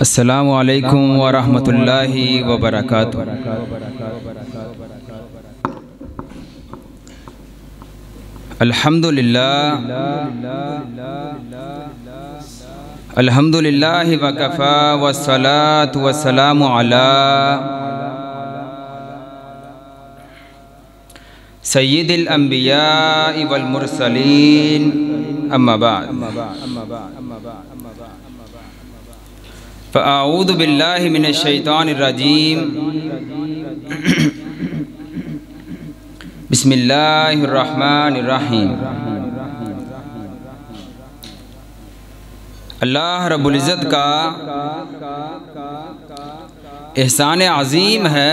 अस्सलामु अलैकुम व रहमतुल्लाहि व बरकातुहू। अल्हम्दुलिल्लाह व कफ़ा व सलातु व सलामु अला सय्यिदिल अंबिया वल मुरसलीन अम्मा बाद। फ़अऊज़ु बिल्लाहि मिनश शैतानिर रजीम। बिस्मिल्लाहिर रहमानिर रहीम। अल्लाह रब्बुल इज़्ज़त का एहसान अज़ीम है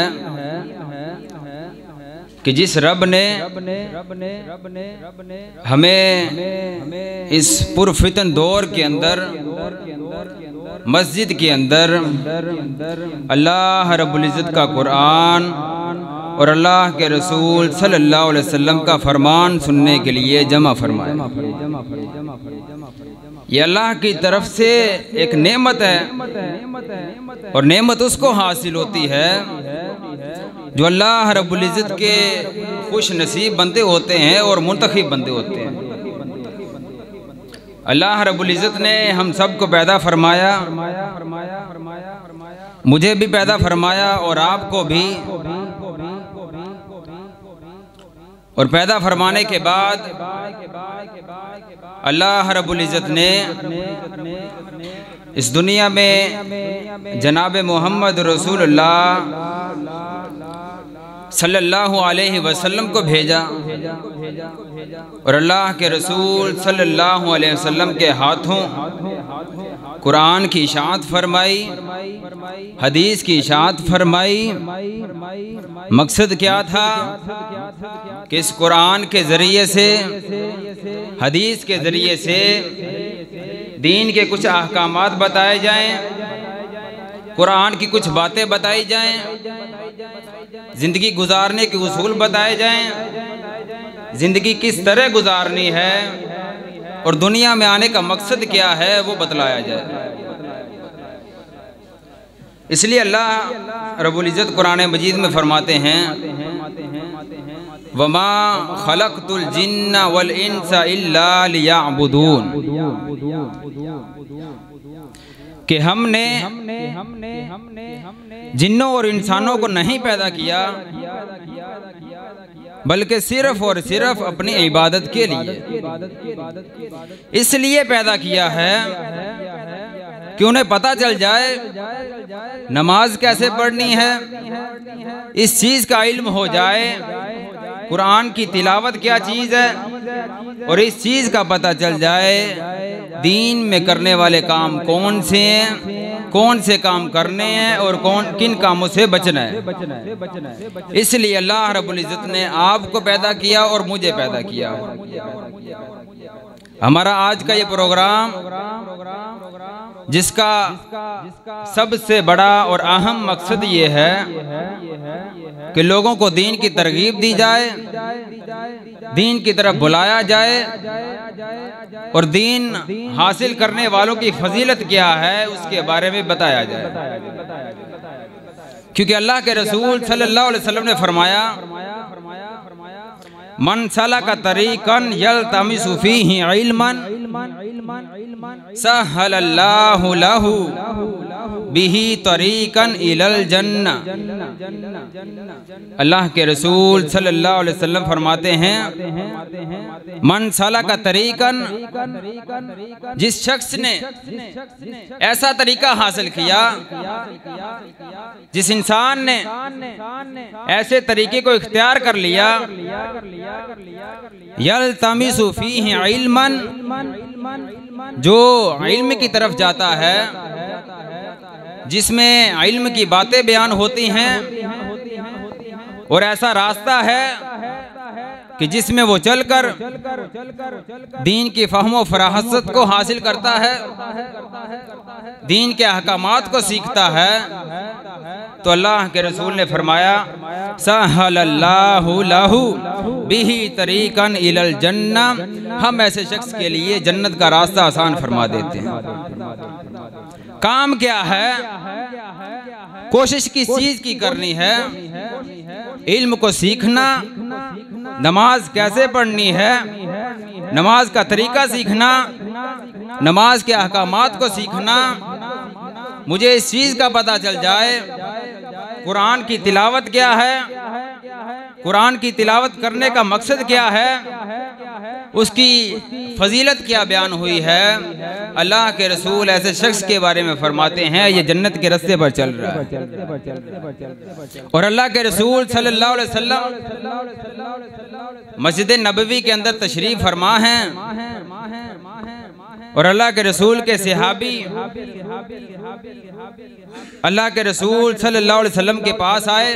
कि जिस रब ने हमें इस पुरफितन दौर के अंदर मस्जिद के अंदर अल्लाह रब्बुल इज़्ज़त का कुरान और अल्लाह के रसूल सल्लल्लाहु अलैहि वसल्लम का फरमान सुनने के लिए जमा फरमाया। ये अल्लाह की तरफ से एक नेमत है और नेमत उसको हासिल होती है जो अल्लाह रब्बुल इज़्ज़त के खुश नसीब बंदे होते हैं और मुंतखब बंदे होते हैं। अल्लाह रब्बुल इज़्ज़त ने हम सबको पैदा फरमाया, मुझे भी पैदा फरमाया और आपको भी, और पैदा फरमाने के बाद अल्लाह रब्बुल इज़्ज़त ने इस दुनिया में जनाब मोहम्मद रसूलुल्लाह सल्लल्लाहु अलैहि वसल्लम को भेजा और अल्लाह के रसूल सल्लल्लाहु अलैहि वसल्लम के हाथों कुरान की इशाअत फरमाई, हदीस की इशाअत फरमाई। मकसद क्या था कि इस कुरान के ज़रिए से, हदीस के ज़रिए से दीन के कुछ अहकामात बताए जाएं, कुरान की कुछ बातें बताई जाएं, ज़िंदगी गुजारने के उसूल बताए जाएं, ज़िंदगी किस तरह गुजारनी है और दुनिया में आने का मकसद क्या है वो बतलाया जाए। इसलिए अल्लाह रब्बुल इज़्ज़त कुरान मजीद में फरमाते हैं, वमा खलक़तुल जिन्ना वल इंसा इल्ला लियअबुदून, कि हमने जिन्नों और इंसानों को नहीं पैदा किया बल्कि सिर्फ और सिर्फ अपनी इबादत के लिए। इसलिए पैदा किया है कि उन्हें पता चल जाए नमाज कैसे पढ़नी है, इस चीज़ का इल्म हो जाए, कुरान की तिलावत क्या चीज़ है, और इस चीज़ का पता चल जाए दीन में करने वाले काम कौन से हैं, कौन से काम करने हैं और किन कामों से बचना है। इसलिए अल्लाह रब्बुल इज़्ज़त ने आपको पैदा किया और मुझे पैदा किया। हमारा आज का ये प्रोग्राम, जिसका सबसे बड़ा और अहम मकसद ये है कि लोगों को दीन की तरगीब दी जाए, दीन की तरफ बुलाया जाए और दीन हासिल करने वालों की फजीलत क्या है उसके बारे में बताया जाए। क्योंकि अल्लाह के रसूल सल्लल्लाहु अलैहि वसल्लम ने फरमाया, मन सलका तरीकन यल्तमिसु फीहि इल्मन सहलल्लाहु लहु बिही तरीकन इलल जन्ना। अल्लाह के रसूल सल्लल्लाहु अलैहि वसल्लम फरमाते हैं, मन सलका तरीकन, जिस शख्स ने ऐसा तरीका हासिल किया, जिस इंसान ने ऐसे तरीके को इख्तियार कर लिया, यल्तमिसु फीहि इल्मन, जो इल्म की तरफ जाता है, जिसमें इल्म की बातें बयान होती हैं, और ऐसा रास्ता है कि जिसमें वो चलकर दीन की फ़हम व फरासत को हासिल करता है, दीन के अहकामात को सीखता है, तो अल्लाह के रसूल ने फरमाया सहलल्लाहु लहू बिही तरीकन इलल जन्ना, हम ऐसे शख्स के लिए जन्नत का रास्ता आसान फरमा देते हैं। काम क्या है? कोशिश किस चीज की करनी है? इल्म को सीखना, नमाज कैसे पढ़नी है, नमाज का तरीका सीखना, नमाज के अहकामात को सीखना। मुझे इस चीज का पता चल जाए कुरान की तिलावत क्या है, कुरान की तिलावत करने का मकसद क्या है, उसकी फजीलत क्या बयान हुई है। अल्लाह के रसूल ऐसे शख्स के बारे में फरमाते हैं ये जन्नत के रास्ते पर चल रहा है। और अल्लाह के रसूल सल्लल्लाहु अलैहि वसल्लम मस्जिद नबवी के अंदर तशरीफ फरमा हैं और अल्लाह के रसूल के सहाबी अल्लाह के रसूल सल्लल्लाहु अलैहि वसल्लम के पास आए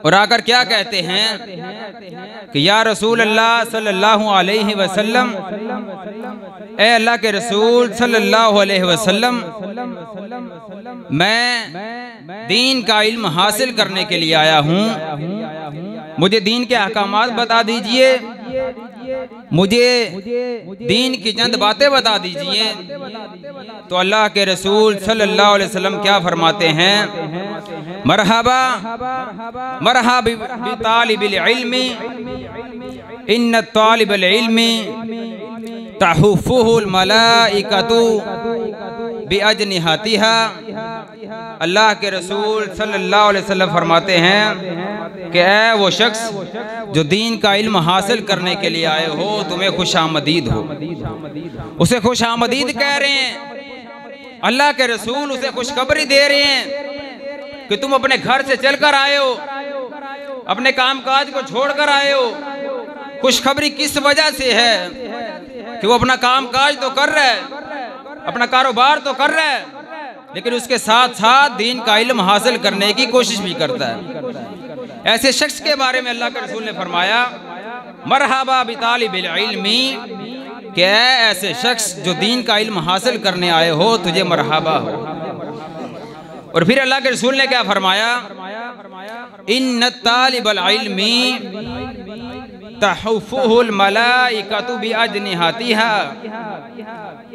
और आकर क्या कहते हैं कि या रसूल अल्लाह सल्लल्लाहु अलैहि वसल्लम, ए अल्लाह के रसूल सल्लल्लाहु अलैहि वसल्लम, मैं दीन का इल्म हासिल करने के लिए आया हूँ, मुझे दीन के अहकामात बता दीजिए, मुझे दीन की चंद बातें बता दीजिए। तो अल्लाह के रसूल सल्लल्लाहु अलैहि वसल्लम क्या फरमाते हैं, मरहबा मरहबा बितालिबिल इल्मी इन्न तालिबल इल्मी तहुफुहुल मलाइकतु बिअजनिहतिहा। अल्लाह के रसूल सल्लल्लाहु अलैहि वसल्लम फरमाते हैं कि ऐ वो शख्स जो दीन का इल्म हासिल करने के लिए आए हो, तुम्हें खुशामदीद हो। उसे खुशामदीद कह रहे हैं। अल्लाह के रसूल उसे खुशखबरी दे रहे हैं कि तुम अपने घर से चलकर आए हो, अपने कामकाज को छोड़कर आए हो। खुशखबरी किस वजह से है कि वो अपना कामकाज तो कर रहा है, अपना कारोबार तो कर रहा है, लेकिन उसके साथ साथ दीन का इल्म हासिल करने की कोशिश भी करता है। ऐसे शख्स के बारे में अल्लाह के रसूल ने फरमाया मरहबा बितालिबिल इल्मी, कि ऐसे शख्स जो दीन का इल्म हासिल करने आए हो, तुझे मरहबा हो। और फिर अल्लाह के रसूल ने क्या फरमाया, इन्न तालिबल इल्मी तहुफुहुल मलाइकतु बिअजनिहतिहा।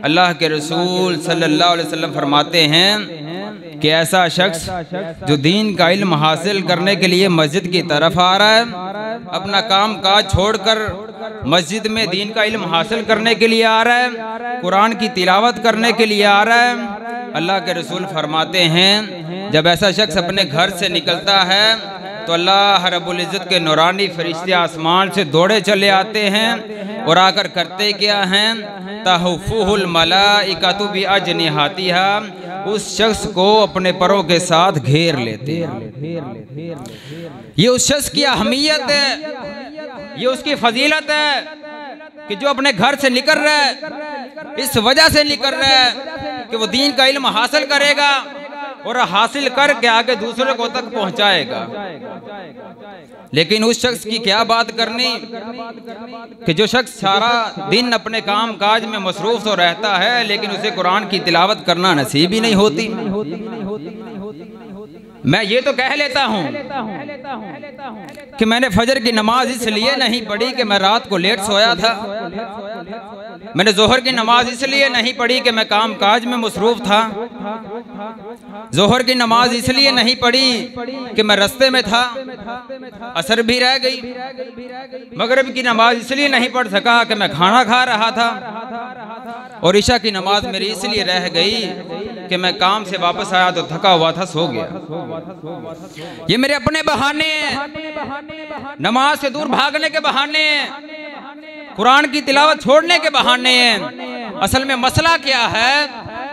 अल्लाह के रसूल सल्लल्लाहु अलैहि वसल्लम फरमाते हैं कि ऐसा शख्स जो दीन का इल्म हासिल करने के लिए मस्जिद की तरफ आ रहा है, अपना काम काज छोड़कर मस्जिद में दीन का इल्म हासिल करने के लिए आ रहा है, कुरान की तिलावत करने के लिए आ रहा है, अल्लाह के रसूल फरमाते हैं जब ऐसा शख्स अपने घर से निकलता है तो अल्लाह रब्बुल इज़्ज़त के नूरानी फरिश्ते आसमान से दौड़े चले आते हैं और आकर करते क्या हैं, तहुफुहुल मलाइकतु बिअजनिहतिहा, उस शख्स को अपने परों के साथ घेर लेते हैं। ये उस शख्स की अहमियत है, ये उसकी फजीलत है कि जो अपने घर से निकल रहा है, इस वजह से निकल रहा है कि वो दीन का इल्म हासिल करेगा और हासिल करके आगे दूसरों को तक पहुंचाएगा। लेकिन उस शख्स की क्या बात करनी कि जो शख्स सारा दिन अपने काम काज में मसरूफ तो रहता है, लेकिन उसे कुरान की तिलावत करना नसीब ही नहीं होती। मैं ये तो कह लेता हूँ कि मैंने फजर की नमाज इसलिए नहीं पढ़ी कि मैं रात को लेट सोया था, मैंने जोहर की नमाज इसलिए नहीं पढ़ी कि मैं काम काज में मसरूफ था, जोहर की नमाज इसलिए नहीं पढ़ी कि मैं रास्ते में था, असर भी रह गई, मगरिब की नमाज इसलिए नहीं पढ़ सका कि मैं खाना खा रहा था, और ईशा की नमाज मेरी इसलिए रह गई कि मैं काम से वापस आया तो थका हुआ था, सो गया। ये मेरे अपने बहाने हैं, नमाज से दूर भागने के बहाने हैं, कुरान की तिलावत छोड़ने के बहाने हैं। असल में मसला क्या है,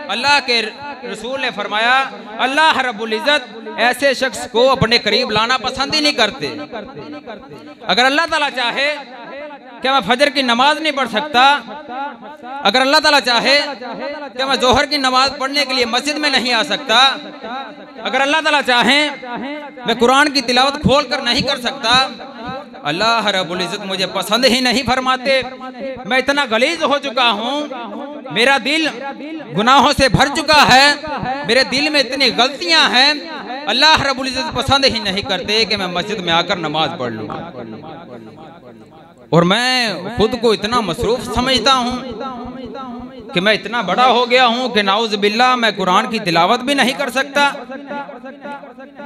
अल्लाह के रसूल ने फरमाया अल्लाह रब्बुल इज़्ज़त ऐसे शख्स को अपने करीब लाना पसंद ही नहीं करते। अगर अल्लाह ताला चाहे क्या मैं फजर की नमाज नहीं पढ़ सकता, अगर अल्लाह ताला चाहे क्या मैं जोहर की नमाज पढ़ने के लिए मस्जिद में नहीं आ सकता, अगर अल्लाह ताला चाहे मैं कुरान की तिलावत खोल कर नहीं कर सकता, अल्लाह रब्बुल इज़्ज़त मुझे पसंद ही नहीं फरमाते। मैं इतना गलीज हो चुका हूँ, मेरा दिल गुनाहों से भर चुका है, मेरे दिल में इतनी गलतियां हैं अल्लाह रब्बुल इज्जत पसंद ही नहीं करते कि मैं मस्जिद में आकर नमाज पढ़ लूँ। और मैं खुद को इतना मसरूफ समझता हूँ कि मैं इतना बड़ा हो गया हूँ कि नाउज़ बिल्लाह मैं कुरान की तिलावत भी नहीं कर सकता,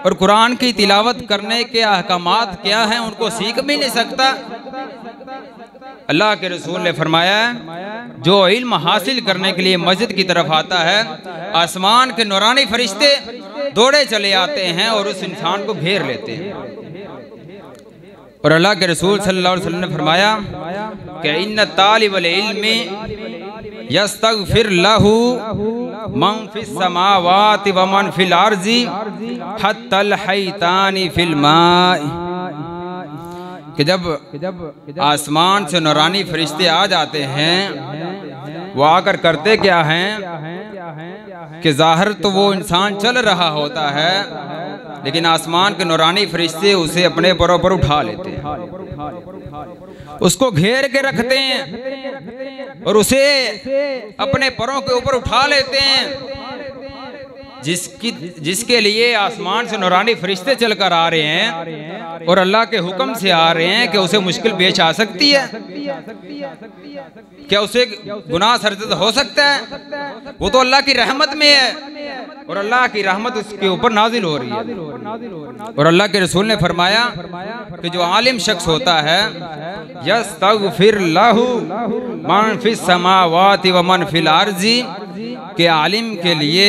और कुरान की तिलावत करने के अहकामात क्या हैं उनको सीख भी नहीं सकता। अल्लाह के रसूल ने फरमाया, जो इल्म हासिल करने के लिए मस्जिद की तरफ आता है, आसमान के नूरानी फरिश्ते दौड़े चले आते हैं और उस इंसान को घेर लेते हैं। और अल्लाह के रसूल सल्लल्लाहु अलैहि वसल्लम ने फरमाया कि इन्ना तालिबल इल्मी यस्तगफिर लहू मन फिस समावाति व मन फिल अर्ज़ि हत्तल हैतानी फिल माई, कि जब आसमान से नूरानी फरिश्ते आ जाते हैं, वो आकर करते क्या हैं कि ज़ाहिर तो वो इंसान चल रहा होता है, लेकिन आसमान के नूरानी फरिश्ते उसे अपने परों पर उठा लेते हैं, उसको घेर के रखते हैं और उसे अपने परों के ऊपर उठा लेते हैं, जिसके लिए आसमान से नूरानी फरिश्ते चलकर आ रहे हैं और अल्लाह के हुक्म से आ रहे हैं कि उसे मुश्किल पेश आ सकती है, क्या उसे गुनाह सरजद हो सकता है? वो तो अल्लाह की रहमत में है और अल्लाह की रहमत उसके ऊपर नाजिल हो रही है। और अल्लाह के रसूल ने फरमाया कि जो आलिम शख्स होता है, यस्तगफिर लहू मन फिस समावाति व मन फिल अर्ज़ि, के आलिम के लिए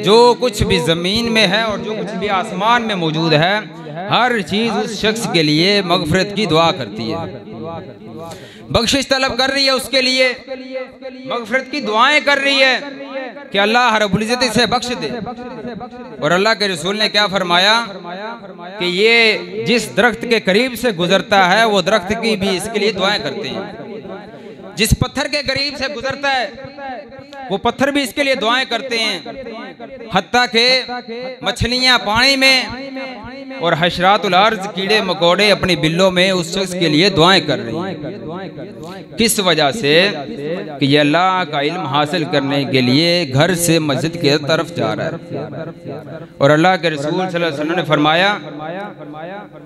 जो कुछ भी ज़मीन में है और जो कुछ भी आसमान में मौजूद है, हर चीज़ उस शख्स के लिए मग़फ़िरत की दुआ करती है, बख्शिश तलब कर रही है, उसके लिए मग़फ़िरत की दुआएं कर रही है कि अल्लाह रब्बुल इज़्ज़त इसे बख्श दे। और अल्लाह के रसूल ने क्या फरमाया कि ये जिस दरख्त के करीब से गुजरता है, वो दरख्त की भी इसके लिए दुआएं करते हैं, जिस पत्थर के करीब से गुजरता है वो पत्थर भी इसके लिए दुआएं करते हैं, हत्ता के मछलियां पानी में और हशरातुल अर्ज़ कीड़े मकोड़े अपनी बिल्लों में उस शख्स के लिए दुआएं कर रही हैं। किस वजह से? कि ये अल्लाह का इल्म हासिल करने के लिए घर से मस्जिद की तरफ जा रहा है। और अल्लाह के रसूल सल्लल्लाहु अलैहि वसल्लम ने फरमाया,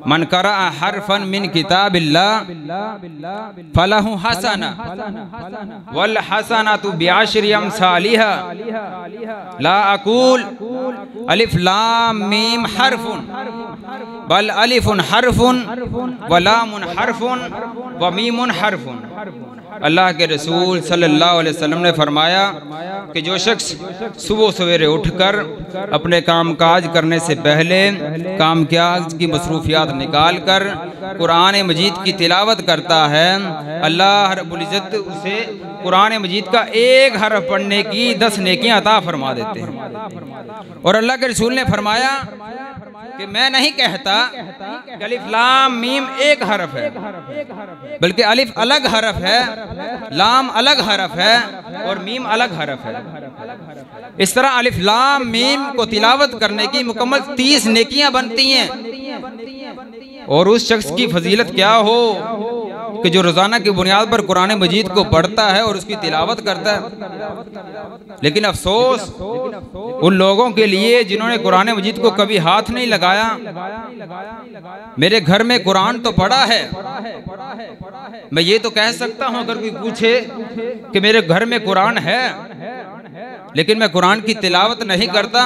मन करा हरफन मिन किताबिल्लाह फलहु हसना वल हसनतु बिअशरि अमसालिहा ला अकूल अलिफ लाम मीम हरफुन बल अलिफुन हरफुन व लामुन हरफुन व मीमुन हरफुन। अल्लाह के रसूल सल्लल्लाहु अलैहि वसल्लम ने फरमाया कि जो शख्स सुबह सवेरे उठकर अपने काम काज करने से पहले काम काज की मसरूफियात निकाल कर कुरान मजीद की तिलावत करता है, अल्लाह रब्बुल इज़्ज़त उसे कुरान मजीद का एक हरफ पढ़ने की 10 नेकियां अता फरमा देते हैं। और अल्लाह के रसूल ने फरमाया कि मैं नहीं कहता कि अलिफ लाम मीम एक हरफ है, बल्कि अलिफ अलग हरफ है, लाम अलग हरफ है और मीम अलग हरफ है। इस तरह अलिफ लाम मीम को तिलावत करने की मुकम्मल 30 नेकियां बनती हैं। और उस शख्स की फजीलत क्या हो कि जो रोजाना की बुनियाद पर कुरान मजीद को पढ़ता है और उसकी तिलावत करता है। लेकिन अफसोस उन लोगों के लिए जिन्होंने कुरान मजीद को कभी हाथ नहीं लगाया। मेरे घर में कुरान तो पढ़ा है, मैं ये तो कह सकता हूँ अगर कोई पूछे कि मेरे घर में कुरान है, लेकिन मैं कुरान की तिलावत नहीं करता।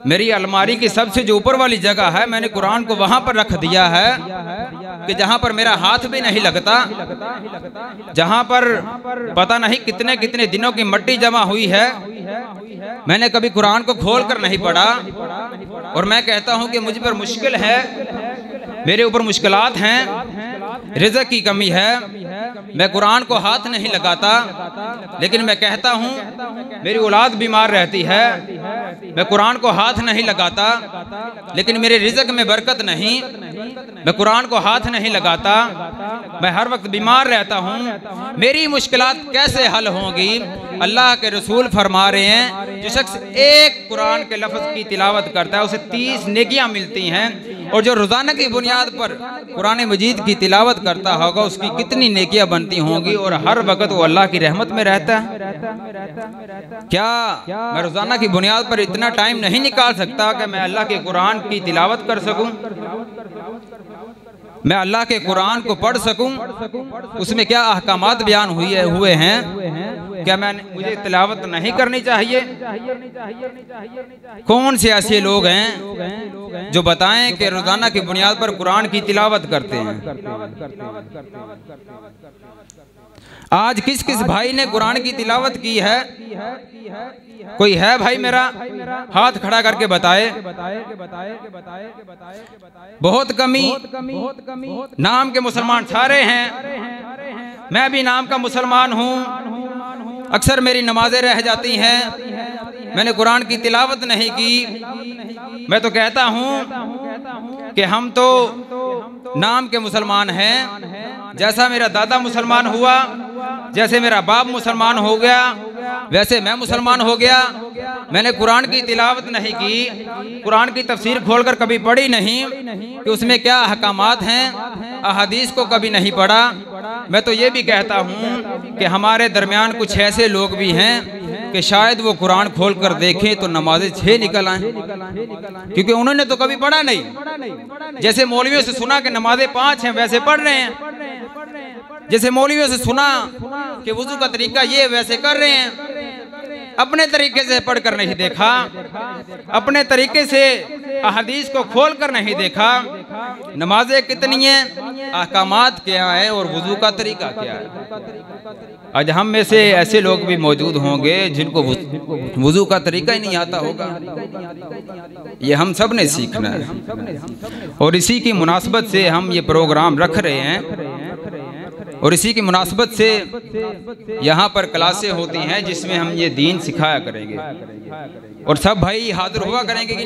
मेरी अलमारी की सबसे जो ऊपर वाली जगह है, मैंने कुरान को वहां पर रख दिया है कि जहां पर मेरा हाथ भी नहीं लगता, जहां पर पता नहीं कितने कितने दिनों की मट्टी जमा हुई है, मैंने कभी कुरान को खोल कर नहीं पढ़ा। और मैं कहता हूं कि मुझ पर मुश्किल है, मेरे ऊपर मुश्किलात हैं, रिज़्क़ की कमी है, मैं कुरान को हाथ नहीं लगाता। लेकिन मैं कहता हूँ मेरी औलाद बीमार रहती है, मैं कुरान को हाथ नहीं लगाता। लेकिन मेरे रिज़्क़ में बरकत नहीं, मैं कुरान को हाथ नहीं लगाता। मैं हर वक्त बीमार रहता हूँ, मेरी मुश्किलात कैसे हल होंगी? अल्लाह के रसूल फरमा रहे हैं, जो शख्स एक कुरान के लफ्ज़ की तिलावत करता है उसे 30 नेकियां मिलती हैं। और जो रोज़ाना की बुनियाद पर कुरान मजीद की तिलावत करता होगा उसकी कितनी नेकियां बनती होंगी। और हर वक्त वो अल्लाह की रहमत में रहता है। क्या मैं रोजाना की बुनियाद पर इतना टाइम नहीं निकाल सकता कि मैं अल्लाह के कुरान की तिलावत कर सकूं, मैं अल्लाह के कुरान को पढ़ सकूं, उसमें क्या अहकामात बयान हुए हैं, क्या मुझे तिलावत नहीं करनी चाहिए? कौन से ऐसे लोग हैं जो बताएं कि रोजाना की बुनियाद पर कुरान की तिलावत करते हैं? आज किस किस भाई ने कुरान की तिलावत की है? कोई है भाई मेरा हाथ खड़ा करके बताए। बहुत कमी। नाम के मुसलमान सारे हैं, मैं भी नाम का मुसलमान हूँ, अक्सर मेरी नमाजें रह जाती हैं, मैंने कुरान की तिलावत नहीं की। मैं तो कहता हूँ कि हम तो नाम के मुसलमान हैं, जैसा मेरा दादा मुसलमान हुआ, जैसे मेरा बाप मुसलमान हो गया, वैसे मैं मुसलमान हो गया। मैंने कुरान की तिलावत नहीं की, कुरान की तफसीर खोलकर कभी पढ़ी नहीं कि उसमें क्या अहकामात हैं, अहादीस को कभी नहीं पढ़ा। मैं तो ये भी कहता हूँ कि हमारे दरमियान कुछ ऐसे लोग भी हैं कि शायद वो कुरान खोल कर देखें तो नमाजें 6 निकल आएं, क्योंकि उन्होंने तो कभी पढ़ा नहीं। जैसे मौलवियों से सुना कि नमाजें 5 हैं, वैसे पढ़ रहे हैं। जैसे मौलवियों से सुना कि वुजू का तरीका ये, वैसे कर रहे हैं। अपने तरीके से पढ़कर नहीं देखा, अपने तरीके से अहदीस को खोल कर नहीं देखा। नमाजें कितनी हैं, अहकामात क्या है और वुजू का तरीका क्या है। आज हम में से ऐसे लोग भी मौजूद होंगे जिनको वुजू का तरीका ही नहीं आता होगा। ये हम सब ने सीखना है और इसी की मुनासबत से हम ये प्रोग्राम रख रहे हैं और इसी की मुनासबत से यहाँ पर क्लासें होती हैं जिसमें हम ये दीन सिखाया करेंगे और सब भाई हाजिर हुआ करेंगे कि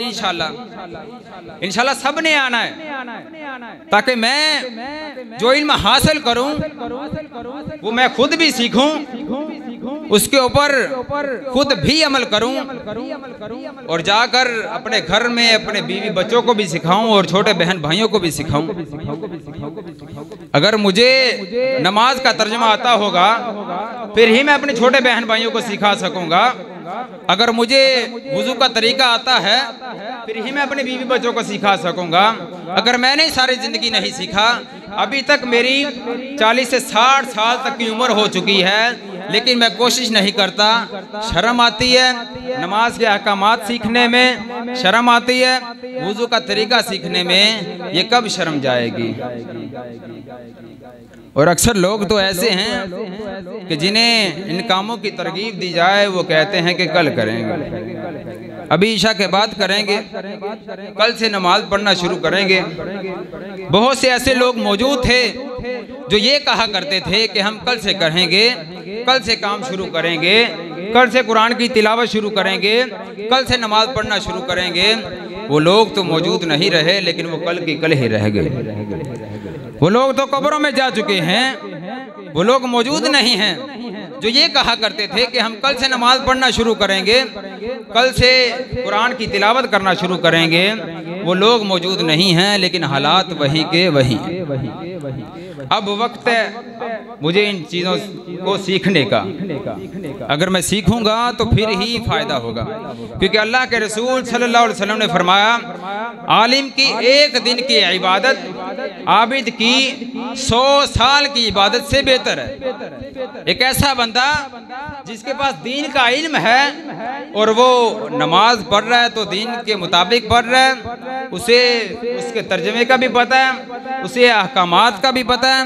इंशाल्लाह सब ने आना है, ताकि मैं जो इल्म हासिल करूं वो मैं खुद भी सीखूं, उसके ऊपर खुद भी अमल करूं और जाकर अपने घर में अपने बीवी बच्चों को भी सिखाऊं और छोटे बहन भाइयों को भी सिखाऊं। अगर मुझे नमाज का तर्जुमा आता होगा फिर ही मैं अपने छोटे बहन भाइयों को सिखा सकूंगा। अगर मुझे वुजू का तरीका आता है फिर ही मैं अपने बीवी बच्चों को सिखा सकूंगा। अगर मैंने सारी जिंदगी नहीं सीखा, अभी तक मेरी 40 से 60 साल तक की उम्र हो चुकी है, लेकिन मैं कोशिश नहीं करता। शर्म आती है नमाज के अहकामात सीखने में, शर्म आती है वुजू का तरीका सीखने में, ये कब शर्म जाएगी। और अक्सर लोग तो ऐसे हैं कि जिन्हें इन कामों की तरगीब दी जाए वो कहते हैं कि कल करेंगे, अभी ईशा के बाद करेंगे, कल से नमाज पढ़ना शुरू करेंगे। बहुत से ऐसे लोग मौजूद थे जो ये कहा करते थे कि हम कल से करेंगे, कल से काम शुरू करेंगे, कल से कुरान की तिलावत शुरू करेंगे, कल से नमाज पढ़ना शुरू करेंगे। वो लोग तो मौजूद नहीं रहे, लेकिन वो कल की कल ही रह गए। वो लोग तो कब्रों में जा चुके हैं, वो लोग मौजूद नहीं हैं जो ये कहा करते थे कि हम कल से नमाज पढ़ना शुरू करेंगे, कल से कुरान की तिलावत करना शुरू करेंगे। वो लोग मौजूद नहीं हैं, लेकिन हालात वहीं के वहीं। अब वक्त है मुझे इन चीज़ों को सीखने का। अगर मैं सीखूंगा तो फिर ही फायदा होगा, क्योंकि अल्लाह के रसूल सल्लल्लाहु अलैहि वसल्लम ने फरमाया, आलिम की एक दिन की इबादत आबिद की 100 साल की इबादत से बेहतर है। एक ऐसा बंदा जिसके पास दीन का इल्म है और वो नमाज पढ़ रहा है तो दीन के मुताबिक पढ़ रहा है, उसे उसके तर्जमे का भी पता है, उसे अहकामात का भी पता है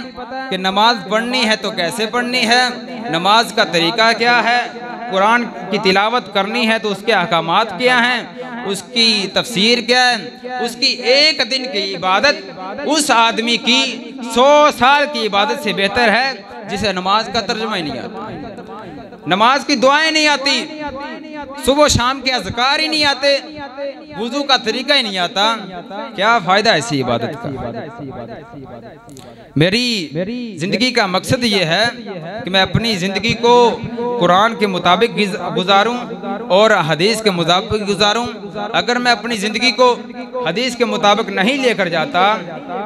कि नमाज पढ़नी है तो कैसे पढ़नी है, नमाज का तरीका क्या है, कुरान की तिलावत करनी है तो उसके अहकामात क्या हैं, उसकी तफसीर क्या है। उसकी एक दिन की इबादत उस आदमी की 100 साल की इबादत से बेहतर है जिसे नमाज का तर्जुमा ही नहीं आता, नमाज की दुआएं नहीं आती, सुबह शाम के अज़कार ही नहीं आते, वुजू का तरीका ही नहीं आता। क्या फायदा ऐसी इबादत का। मेरी जिंदगी का मकसद ये है कि मैं अपनी जिंदगी को कुरान के मुताबिक गुजारूं और हदीस के मुताबिक गुजारूं। अगर मैं अपनी जिंदगी को हदीस के मुताबिक नहीं लेकर जाता,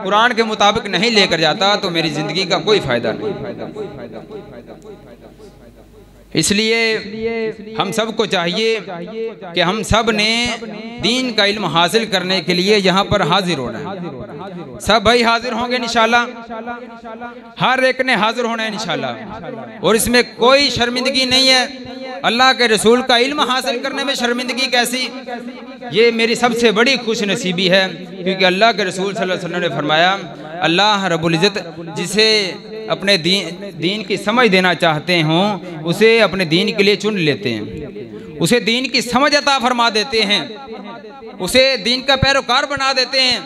कुरान के मुताबिक नहीं लेकर जाता, तो मेरी जिंदगी का कोई फायदा नहीं। इसलिए हम सबको चाहिए कि हम सब ने दीन का इल्म हासिल करने के लिए यहाँ पर हाजिर होना है। सब भाई हाजिर होंगे इंशाल्लाह, हर एक ने हाजिर होना है इंशाल्लाह, और इसमें कोई शर्मिंदगी नहीं है। अल्लाह के रसूल का इल्म हासिल करने में शर्मिंदगी कैसी? ये मेरी सबसे बड़ी खुश नसीबी है, क्योंकि अल्लाह के रसूल सल्लल्लाहु अलैहि वसल्लम ने फरमाया, अल्लाह रब्बुल इज़्ज़त जिसे अपने दीन की समझ देना चाहते हों उसे अपने दीन के लिए चुन लेते हैं, उसे दीन की समझ अता फरमा देते हैं, उसे दीन का पैरोकार बना देते हैं,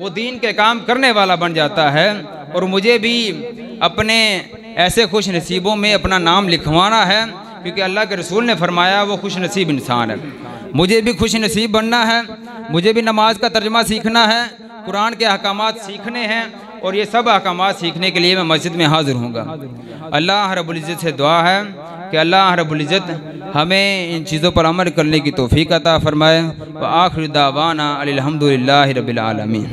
वो दीन के काम करने वाला बन जाता है। और मुझे भी अपने ऐसे खुश नसीबों में अपना नाम लिखवाना है, क्योंकि अल्लाह के रसूल ने फरमाया वो खुश नसीब इंसान है। मुझे भी खुश नसीब बनना है, मुझे भी नमाज का तर्जमा सीखना है, कुरान के अहकामात सीखने हैं, और ये सब अहकामात सीखने के लिए मैं मस्जिद में हाजिर होऊंगा। अल्लाह रब्बुल इज़्ज़त से दुआ है कि अल्लाह रब्बुल इज़्ज़त हमें इन चीज़ों पर अमल करने की तौफीक अता फरमाए। व आखिर दावाना अल्हम्दुलिल्लाहि रब्बिल आलमीन।